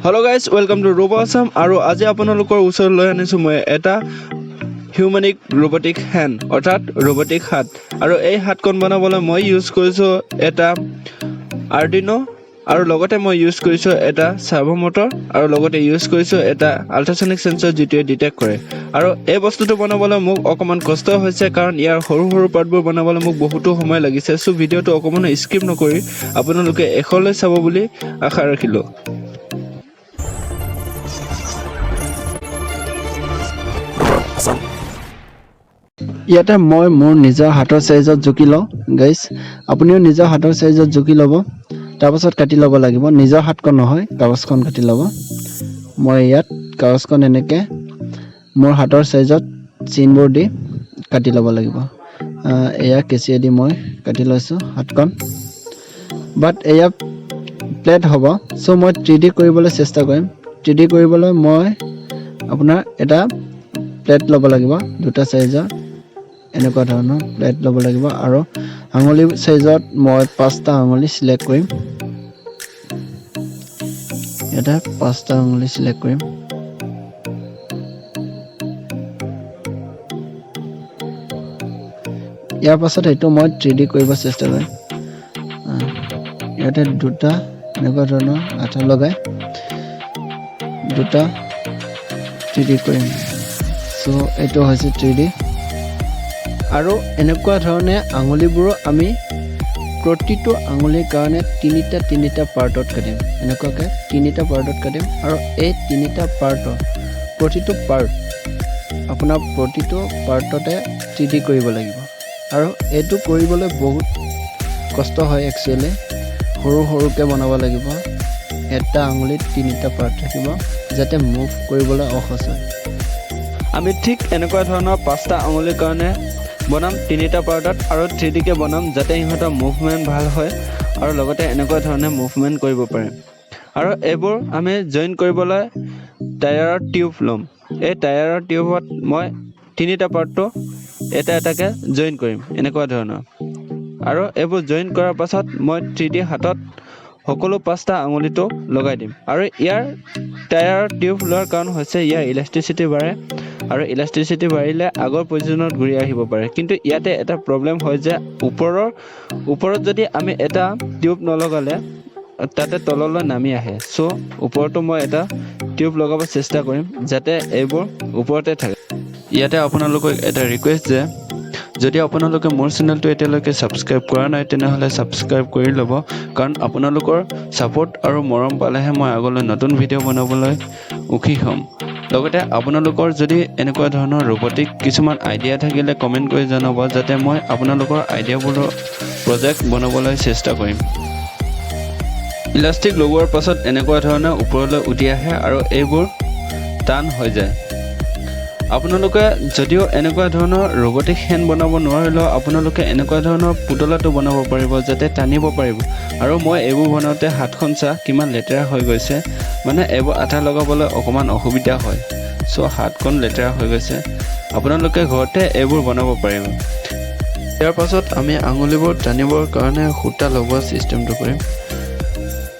Hello guys, welcome to RoboAwesome আৰু আজি আপোনালোকৰ ওচৰলৈ আনিছো মই এটা হিউমেনিক robotic hand অৰ্থাৎ robotic হাত আৰু এই হাতখন বনাবলৈ মই ইউজ কৰিছো এটা Arduino আৰু লগতে মই ইউজ কৰিছো এটা সাৰ্ভো মটৰ আৰু লগতে ইউজ কৰিছো এটা আল্ট্ৰাসনিক সেন্সৰ যিটোৱে ডিটেক্ট কৰে আৰু এই বস্তুটো বনাবলৈ মোক অকমান কষ্ট হৈছে কাৰণ ইয়াৰ সৰু সৰু পাৰ্টবোৰ বনাবলৈ মোক বহুতো সময় লাগিছে সো ভিডিওটো অকমান স্কিপ নকৰি আপোনালোকে এখলৈ চাব বুলি আশা ৰাখিলো ইয়াতে মই মোৰ নিজৰ হাতৰ সাইজত জুকি লওঁ গাইস আপুনিও নিজৰ হাতৰ সাইজত জুকি ল'ব তাৰ পাছত কাটি ল'ব লাগিব নিজৰ হাতখন নহয় কাগজখন কাটি ল'ব মই ইয়াত কাগজখন এনেকে মোৰ হাতৰ সাইজত চিনবোৰ দি কাটি ল'ব লাগিব এয়া কেচিয়ে দি মই কাটি লৈছো হাতখন বাট এয়া প্লেট হ'ব সো মই 3D কৰিবলৈ চেষ্টা কৰিম 3D কৰিবলৈ মই আপোনাৰ এটা প্লেট ল'ব লাগিব দুটা সাইজৰ এনেকুৱা ধৰণৰ প্লেট ল'ব লাগিব আৰু আঙুলি সাইজত মই 5টা আঙুলি সিলেক্ট কৰিম এটা 5টা আঙুলি সিলেক্ট কৰিম ইয়াৰ পাছত এইটো মই 3D কৰিব চেষ্টা কৰিম ইয়াতে দুটা এনেকুৱা ধৰণৰ আঠা লগাই দুটা 3D কৰিম সো এইটো হৈছে 3D আৰু এনেকুৱা ধৰণে আঙুলিবোৰ আমি প্ৰতিটো আঙুলিৰ কাৰণে তিনিটা পাৰ্টত কাটিম এনেকুৱাকৈ তিনিটা পাৰ্টত কাটিম আৰু এই তিনিটা পাৰ্টৰ প্ৰতিটো পাৰ্ট আপোনাৰ প্ৰতিটো পাৰ্টতে 3D কৰিব লাগিব আৰু এইটো কৰিবলৈ বহুত কষ্ট হয় একচুয়ালি সৰু সৰুকৈ বনাব লাগিব এটা আঙুলিত তিনিটা পাৰ্ট থাকিব যাতে মুভ কৰিবলৈ সহজ হয় আমি ঠিক এনেকুৱা ধৰণৰ 5টা আঙুলিৰ কাৰণে বনাম তিনিটা পাৰ্টত আৰু 3D কে বনাম যাতে ইহঁতৰ মুভমেন্ট ভাল হয় আৰু লগতে এনেকুৱা ধৰণে মুভমেন্ট কৰিব পাৰে আৰু এবোৰ আমি জয়েন কৰিবলৈ টায়াৰৰ টিউব লম এই টায়াৰৰ টিউবত মই তিনিটা পাৰ্টটো এটা এটাকে জয়েন কৰিম এনেকুৱা ধৰণৰ আৰু এবোৰ জয়েন কৰাৰ পাছত মই 3D হাতত সকলো 5টা আঙুলিটো লগাই দিম আৰু ইয়াৰ টায়াৰৰ টিউব লোৱাৰ কাৰণ হৈছে ইয়াৰ ইলাষ্টিচিটি বাঢ়ে আৰু ইলাষ্টিচিটি বাঢ়িলে আগৰ পজিচনত ঘূৰি আহিব পাৰে কিন্তু ইয়াতে এটা প্ৰবলেম হয় যে ওপৰত যদি আমি এটা টিউব নলগালে তাতে তললৈ নামি আহে সো ওপৰতো মই এটা টিউব লগাব চেষ্টা কৰিম যাতে এইবোৰ ওপৰতে থাকে ইয়াতে আপোনালোকক এটা ৰিকুৱেষ্ট যে যদি আপোনালোকে মোৰ চেনেলটো এতিয়ালৈকে সাবস্ক্ৰাইব কৰা নাই তেনেহলে সাবস্ক্ৰাইব কৰি ল'ব কাৰণ আপোনালোকৰ সাপোৰ্ট আৰু মৰম পালেহে মই আগলৈ নতুন ভিডিও বনাবলৈ উখি হ'ম লগতে আপোনালোকৰ যদি এনেকুৱা ধৰণৰ ৰবটিক কিছুমান আইডিয়া থাকিলে কমেন্ট কৰি জনাব যাতে মই আপোনালোকৰ আইডিয়াবোৰৰ প্ৰজেক্ট বনাবলৈ চেষ্টা কৰিম ইলাষ্টিক লগোৱাৰ পাছত এনেকুৱা ধৰণৰ ওপৰলৈ উঠি আহে আৰু এইবোৰ টান হৈ যায় আপোনালোকে যদিও এনেকুৱা ধৰণৰ ৰবটিক হ্যান্ড বনাব নোৱাৰিলেও আপোনালোকে এনেকুৱা ধৰণৰ পুতলাটো বনাব পাৰিব যাতে টানিব পাৰিব আৰু মই এইবোৰ বনাওতে হাতখন চা কিমান লেতেৰা হৈ গৈছে মানে এইবোৰ আঠা লগাবলৈ অকমান অসুবিধা হয় সো হাতখন লেতেৰা হৈ গৈছে আপোনালোকে ঘৰতে এইবোৰ বনাব পাৰিব ইয়াৰ পাছত আমি আঙুলিবোৰ টানিবৰ কাৰণে খুঁটা লগোৱা সিস্টেমটো কৰিম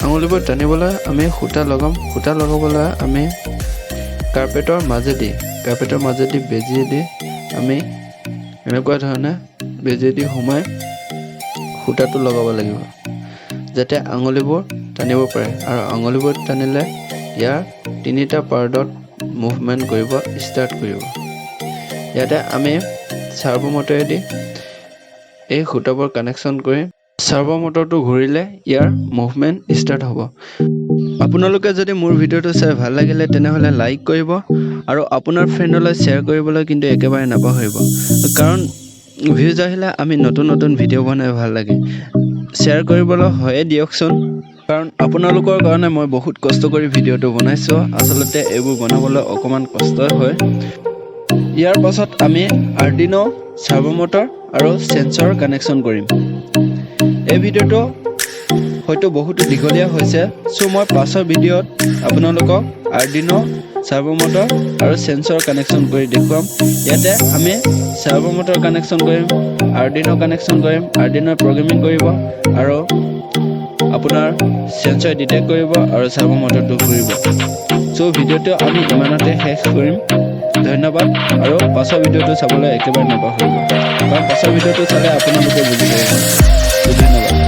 আঙুলিবোৰ টানিবলৈ আমি খুঁটা লগাবলৈ আমি কাৰ্পেটৰ মাজেদি বেজি দি আমি এনেকুৱা ধৰণে বেজি দি সোমাই খুঁটাটো লগাব লাগিব যাতে আঙুলিবোৰ টানিব পাৰে আৰু আঙুলিবোৰ টানিলে ইয়াৰ তিনিটা পাৰ্টত মুভমেন্ট কৰিব ষ্টাৰ্ট কৰিব ইয়াতে আমি সাৰ্ভো মটৰেদি এই খুঁটাবোৰ কানেকশ্যন কৰি সাৰ্ভো মটৰটো ঘূৰিলে ইয়াৰ মুভমেন্ট ষ্টাৰ্ট হ'ব আপোনালোকে যদি মোৰ ভিডিওটো চাই ভাল লাগিলে তেনেহলে লাইক কৰিব আৰু আপোনাৰ ফ্ৰেণ্ডলৈ শ্বেয়াৰ কৰিবলৈ কিন্তু একেবাৰে নাপাহৰিব কাৰণ ভিউজ আহিলে আমি নতুন ভিডিও বনাই ভাল লাগে শ্বেয়াৰ কৰিবলৈ হয়ে দিয়কচোন কাৰণ আপোনালোকৰ কাৰণে মই বহুত কষ্ট কৰি ভিডিওটো বনাইছো আসলতে এইবোৰ বনাবলৈ অকমান কষ্ট হয় ইয়াৰ পাছত আমি Arduino সাৰ্ভো মটৰ আৰু সেন্সৰ কানেকশ্যন কৰিম এই ভিডিওটো হয়তো বহুত দীঘলীয়া হৈছে সো মই পাছৰ ভিডিওত আপোনালোকক Arduino সাৰ্ভো মটৰ আৰু সেন্সৰ কানেকশ্যন কৰি দেখুৱাম ইয়াতে আমি সাৰ্ভো মটৰ কানেকশ্যন কৰিম Arduino কানেকশ্যন কৰিম Arduino প্ৰগ্ৰামিং কৰিব আৰু আপোনাৰ সেন্সৰ ডিটেক্ট কৰিব আৰু চাৰ্ভাৰ মডেলটো ঘূৰিব। চ' ভিডিঅ'টো আমি ইমানতে শেষ কৰিম। ধন্যবাদ আৰু পাছৰ ভিডিঅ'টো চাবলৈ একেবাৰে নাপাহৰিব, কাৰণ পাছৰ ভিডিঅ'টো চালে আপোনালোকে বুজি পাব। চ' ধন্যবাদ।